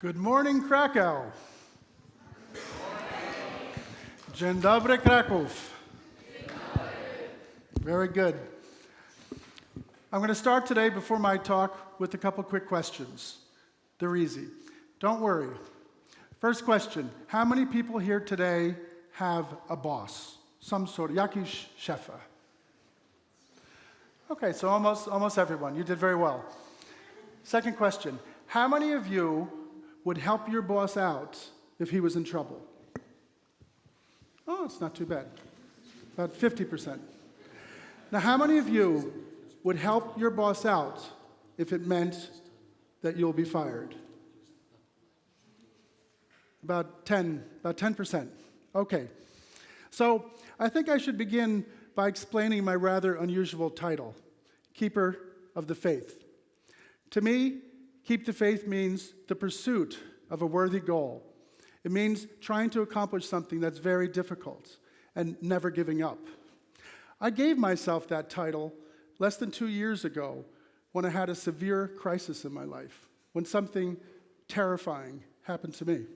Good morning, Krakow. Dzień dobry, Kraków. Very good. I'm going to start today before my talk with a couple quick questions. They're easy. Don't worry. First question, how many people here today have a boss? Some sort of, jakiś szefa? Okay, so almost everyone. You did very well. Second question, how many of you would help your boss out if he was in trouble? Oh, it's not too bad. About 50%. Now, how many of you would help your boss out if it meant that you'll be fired? About 10%. Okay. So I think I should begin by explaining my rather unusual title, Keeper of the Faith. To me, keep the faith means the pursuit of a worthy goal. It means trying to accomplish something that's very difficult and never giving up. I gave myself that title less than 2 years ago when I had a severe crisis in my life, when something terrifying happened to me,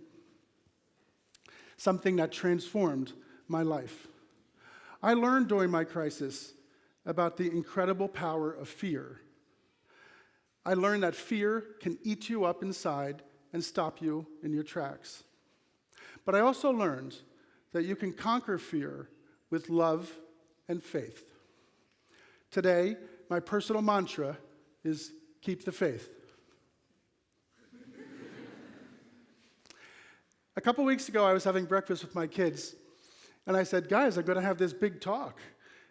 something that transformed my life. I learned during my crisis about the incredible power of fear. I learned that fear can eat you up inside and stop you in your tracks. But I also learned that you can conquer fear with love and faith. Today, my personal mantra is keep the faith. A couple weeks ago, I was having breakfast with my kids, and I said, guys, I'm going to have this big talk.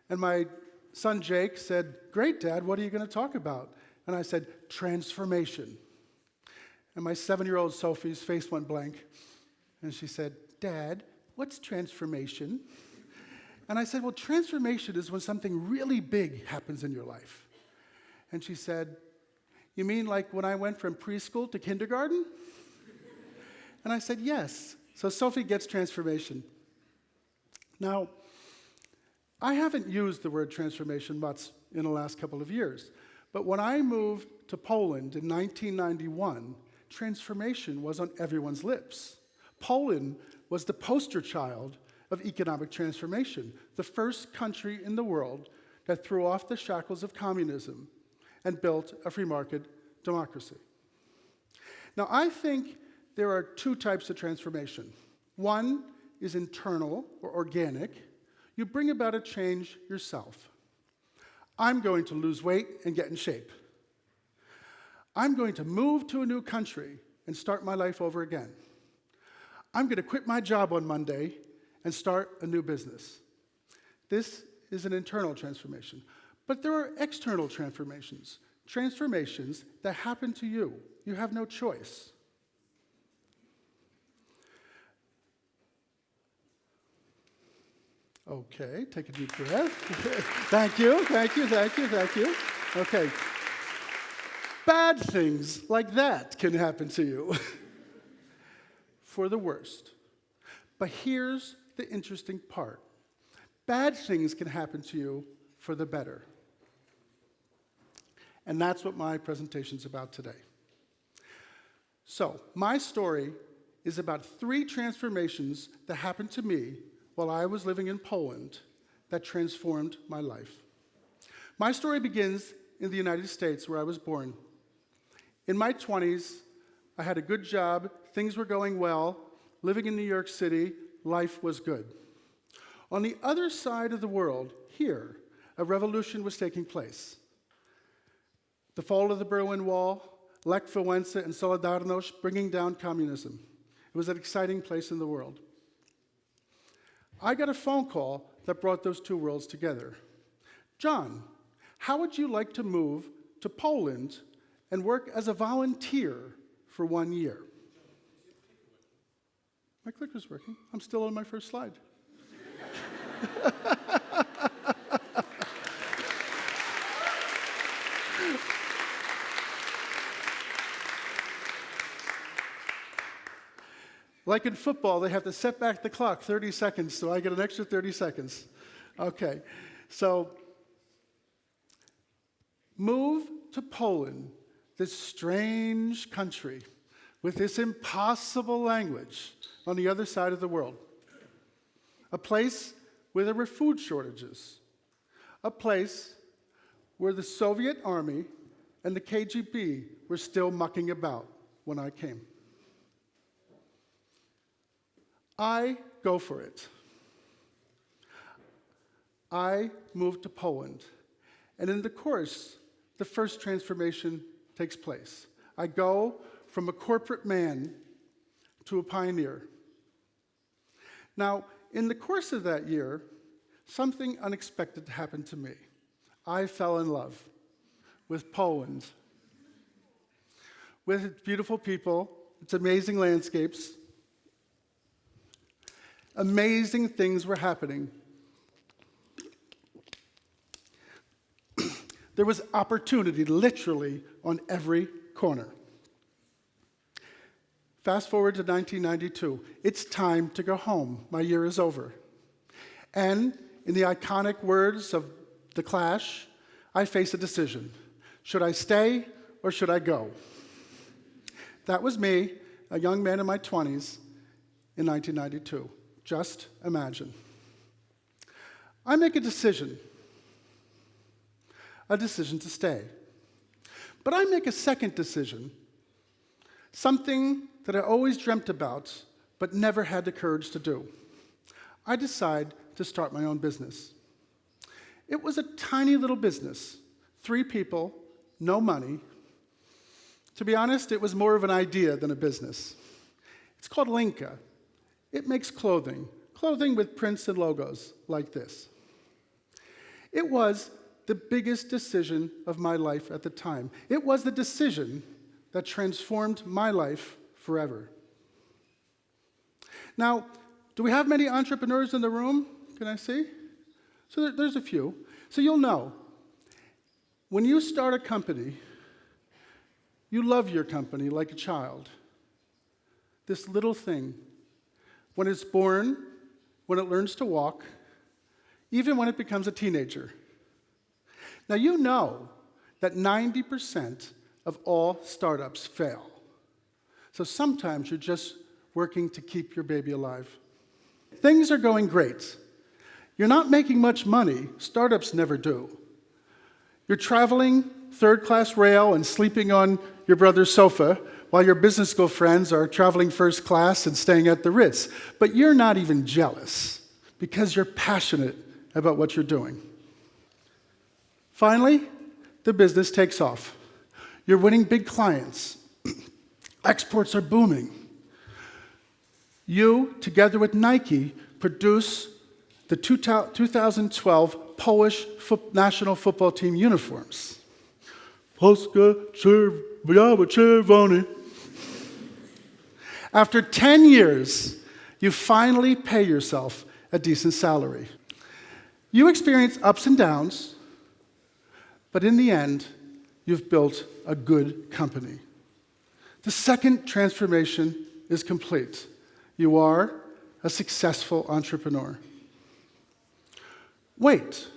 And my son Jake said, great, Dad, what are you going to talk about? And I said, transformation. And my 7-year-old Sophie's face went blank. And she said, Dad, what's transformation? And I said, well, transformation is when something really big happens in your life. And she said, you mean like when I went from preschool to kindergarten? And I said, yes. So Sophie gets transformation. Now, I haven't used the word transformation much in the last couple of years. But when I moved to Poland in 1991, transformation was on everyone's lips. Poland was the poster child of economic transformation, the first country in the world that threw off the shackles of communism and built a free market democracy. Now, I think there are two types of transformation. One is internal or organic. You bring about a change yourself. I'm going to lose weight and get in shape. I'm going to move to a new country and start my life over again. I'm going to quit my job on Monday and start a new business. This is an internal transformation. But there are external transformations, transformations that happen to you. You have no choice. Okay, take a deep breath. Thank you. Okay. Bad things like that can happen to you for the worst. But here's the interesting part. Bad things can happen to you for the better. And that's what my presentation's about today. So, my story is about 3 transformations that happened to me while I was living in Poland that transformed my life. My story begins in the United States, where I was born. In my 20s, I had a good job, things were going well, living in New York City, life was good. On the other side of the world, here, a revolution was taking place. The fall of the Berlin Wall, Lech Wałęsa and Solidarność bringing down communism. It was an exciting place in the world. I got a phone call that brought those two worlds together. John, how would you like to move to Poland and work as a volunteer for 1 year? My clicker's working. I'm still on my first slide. Like in football, they have to set back the clock 30 seconds, so I get an extra 30 seconds. Okay, so move to Poland, this strange country with this impossible language on the other side of the world. A place where there were food shortages. A place where the Soviet army and the KGB were still mucking about when I came. I go for it. I moved to Poland, and in the course, the first transformation takes place. I go from a corporate man to a pioneer. Now, in the course of that year, something unexpected happened to me. I fell in love with Poland, with its beautiful people, its amazing landscapes. Amazing things were happening. There was opportunity literally on every corner. Fast forward to 1992. It's time to go home. My year is over. And in the iconic words of The Clash, I face a decision. Should I stay or should I go? That was me, a young man in my 20s, in 1992. Just imagine. I make a decision to stay. But I make a second decision, something that I always dreamt about, but never had the courage to do. I decide to start my own business. It was a tiny little business, 3 people, no money. To be honest, it was more of an idea than a business. It's called Lynka. It makes clothing with prints and logos like this. It was the biggest decision of my life at the time. It was the decision that transformed my life forever. Now, do we have many entrepreneurs in the room? Can I see? So there's a few. So you'll know, when you start a company, you love your company like a child. This little thing, when it's born, when it learns to walk, even when it becomes a teenager. Now you know that 90% of all startups fail. So sometimes you're just working to keep your baby alive. Things are going great. You're not making much money. Startups never do. You're traveling third-class rail and sleeping on your brother's sofa while your business school friends are traveling first class and staying at the Ritz. But you're not even jealous because you're passionate about what you're doing. Finally, the business takes off. You're winning big clients. Exports are booming. You, together with Nike, produce the 2012 Polish national football team uniforms. Polska czerwone. After 10 years, you finally pay yourself a decent salary. You experience ups and downs, but in the end, you've built a good company. The second transformation is complete. You are a successful entrepreneur. Wait.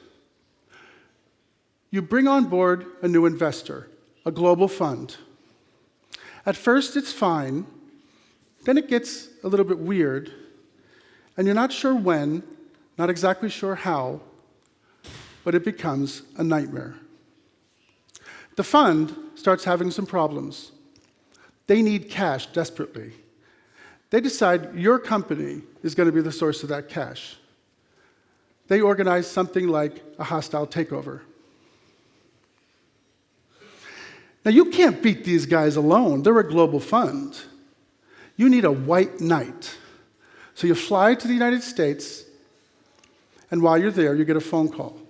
You bring on board a new investor, a global fund. At first, it's fine. Then it gets a little bit weird, and you're not sure when, not exactly sure how, but it becomes a nightmare. The fund starts having some problems. They need cash desperately. They decide your company is going to be the source of that cash. They organize something like a hostile takeover. Now, you can't beat these guys alone. They're a global fund. You need a white knight. So you fly to the United States, and while you're there, you get a phone call.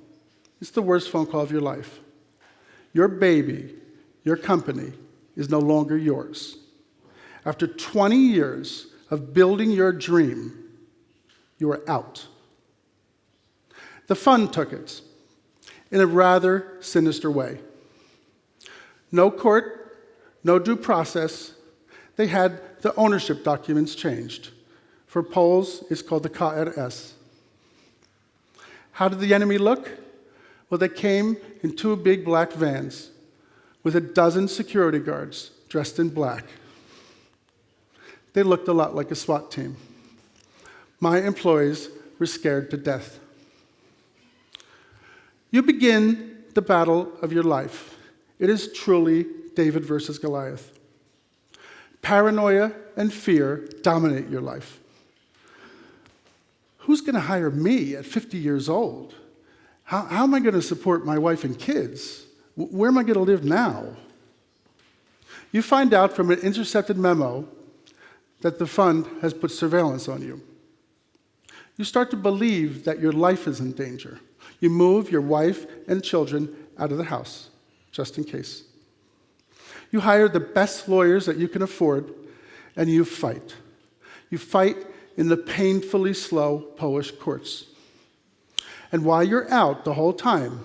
It's the worst phone call of your life. Your baby, your company, is no longer yours. After 20 years of building your dream, you are out. The fund took it in a rather sinister way. No court, no due process. They had the ownership documents changed. For Poles, it's called the KRS. How did the enemy look? Well, they came in 2 big black vans with a dozen security guards dressed in black. They looked a lot like a SWAT team. My employees were scared to death. You begin the battle of your life. It is truly David versus Goliath. Paranoia and fear dominate your life. Who's going to hire me at 50 years old? How am I going to support my wife and kids? Where am I going to live now? You find out from an intercepted memo that the fund has put surveillance on you. You start to believe that your life is in danger. You move your wife and children out of the house, just in case. You hire the best lawyers that you can afford, and you fight. You fight in the painfully slow Polish courts. And while you're out the whole time,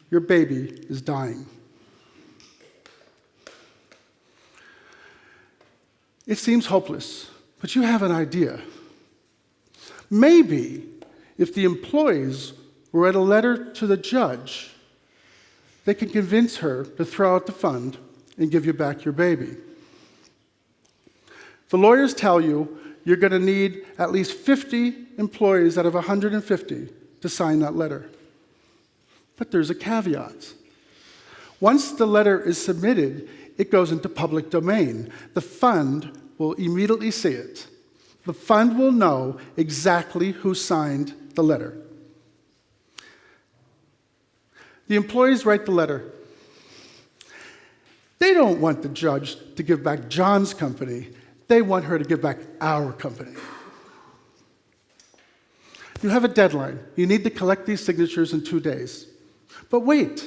your baby is dying. It seems hopeless, but you have an idea. Maybe if the employees wrote a letter to the judge, they can convince her to throw out the fund and give you back your baby. The lawyers tell you you're going to need at least 50 employees out of 150 to sign that letter. But there's a caveat. Once the letter is submitted, it goes into public domain. The fund will immediately see it. The fund will know exactly who signed the letter. The employees write the letter. They don't want the judge to give back John's company. They want her to give back our company. You have a deadline. You need to collect these signatures in 2 days. But wait,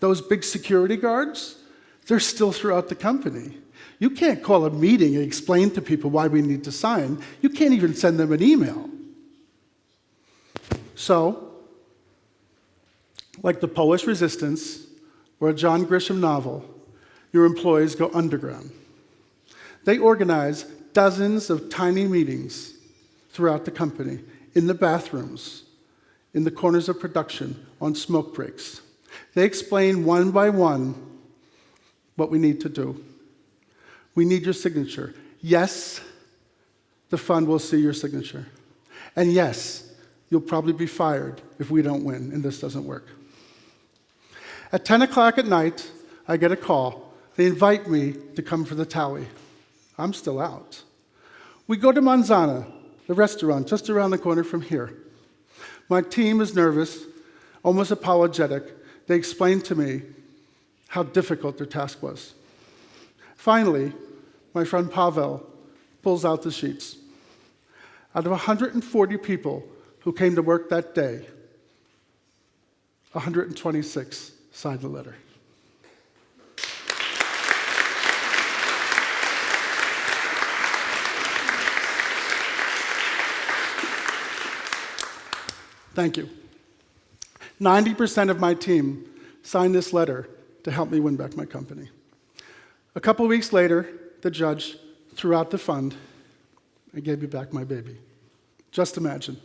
those big security guards, they're still throughout the company. You can't call a meeting and explain to people why we need to sign. You can't even send them an email. So, like the Polish Resistance or a John Grisham novel, your employees go underground. They organize dozens of tiny meetings throughout the company, in the bathrooms, in the corners of production, on smoke breaks. They explain one by one what we need to do. We need your signature. Yes, the fund will see your signature. And yes, you'll probably be fired if we don't win and this doesn't work. At 10 o'clock at night, I get a call. They invite me to come for the tally. I'm still out. We go to Manzana, the restaurant just around the corner from here. My team is nervous, almost apologetic. They explain to me how difficult their task was. Finally, my friend Pavel pulls out the sheets. Out of 140 people who came to work that day, 126 signed the letter. Thank you. 90% of my team signed this letter to help me win back my company. A couple weeks later, the judge threw out the fund and gave me back my baby. Just imagine.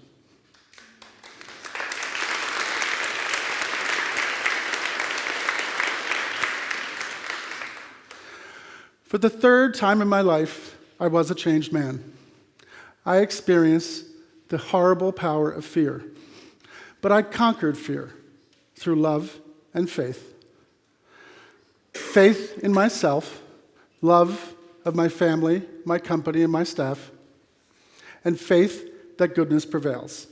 For the third time in my life, I was a changed man. I experienced the horrible power of fear. But I conquered fear through love and faith. Faith in myself, love of my family, my company, and my staff, and faith that goodness prevails.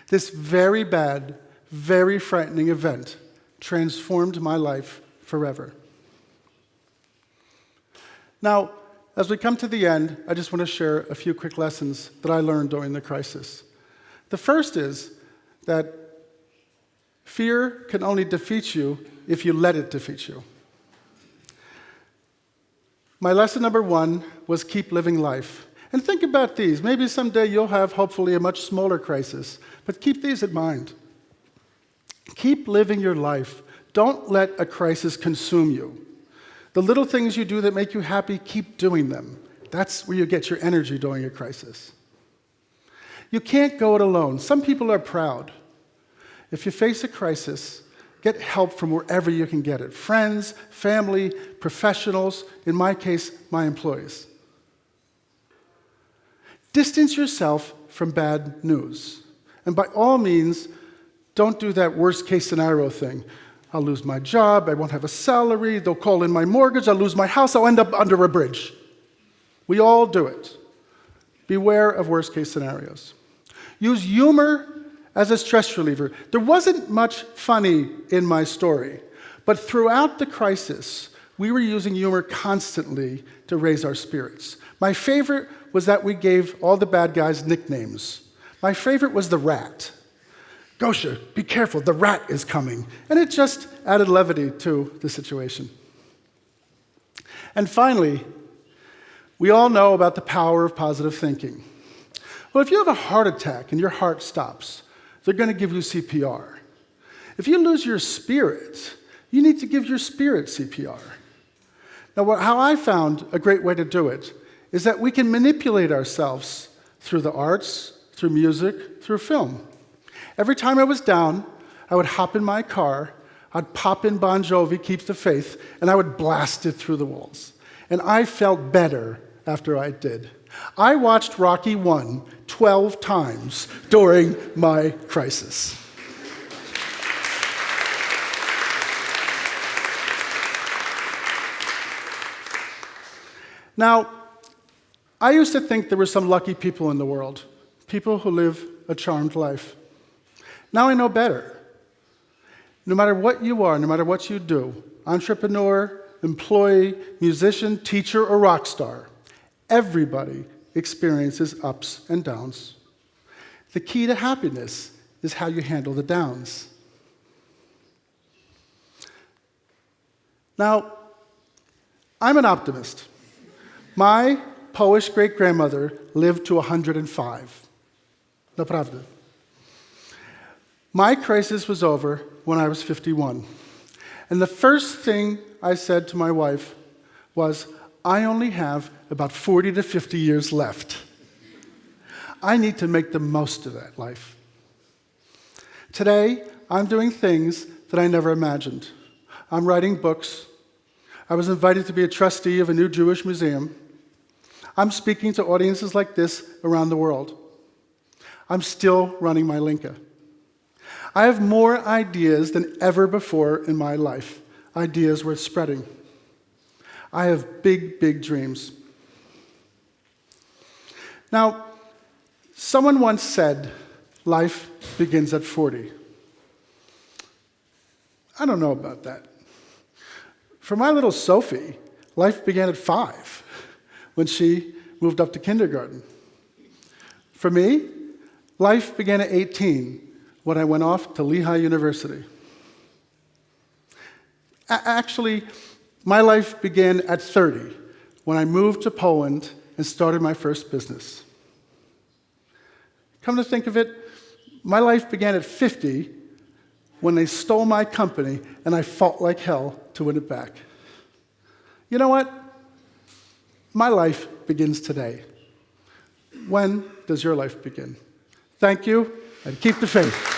This very bad, very frightening event transformed my life forever. Now, as we come to the end, I just want to share a few quick lessons that I learned during the crisis. The first is that fear can only defeat you if you let it defeat you. My lesson number one was keep living life. And think about these. Maybe someday you'll have, hopefully, a much smaller crisis. But keep these in mind. Keep living your life. Don't let a crisis consume you. The little things you do that make you happy, keep doing them. That's where you get your energy during a crisis. You can't go it alone. Some people are proud. If you face a crisis, get help from wherever you can get it. Friends, family, professionals, in my case, my employees. Distance yourself from bad news. And by all means, don't do that worst-case scenario thing. I'll lose my job, I won't have a salary, they'll call in my mortgage, I'll lose my house, I'll end up under a bridge. We all do it. Beware of worst-case scenarios. Use humor as a stress reliever. There wasn't much funny in my story, but throughout the crisis, we were using humor constantly to raise our spirits. My favorite was that we gave all the bad guys nicknames. My favorite was the rat. Gosha, be careful, the rat is coming. And it just added levity to the situation. And finally, we all know about the power of positive thinking. Well, if you have a heart attack and your heart stops, they're going to give you CPR. If you lose your spirit, you need to give your spirit CPR. Now, how I found a great way to do it is that we can manipulate ourselves through the arts, through music, through film. Every time I was down, I would hop in my car, I'd pop in Bon Jovi, Keep the Faith, and I would blast it through the walls. And I felt better after I did. I watched Rocky I 12 times during my crisis. Now, I used to think there were some lucky people in the world, people who live a charmed life. Now I know better. No matter what you are, no matter what you do, entrepreneur, employee, musician, teacher, or rock star, everybody experiences ups and downs. The key to happiness is how you handle the downs. Now, I'm an optimist. My Polish great-grandmother lived to 105. Naprawdę. My crisis was over when I was 51. And the first thing I said to my wife was, I only have about 40 to 50 years left. I need to make the most of that life. Today, I'm doing things that I never imagined. I'm writing books. I was invited to be a trustee of a new Jewish museum. I'm speaking to audiences like this around the world. I'm still running my Lynka. I have more ideas than ever before in my life, ideas worth spreading. I have big, big dreams. Now, someone once said, life begins at 40. I don't know about that. For my little Sophie, life began at 5 when she moved up to kindergarten. For me, life began at 18 when I went off to Lehigh University. Actually, my life began at 30 when I moved to Poland and started my first business. Come to think of it, my life began at 50 when they stole my company and I fought like hell to win it back. You know what? My life begins today. When does your life begin? Thank you, and keep the faith.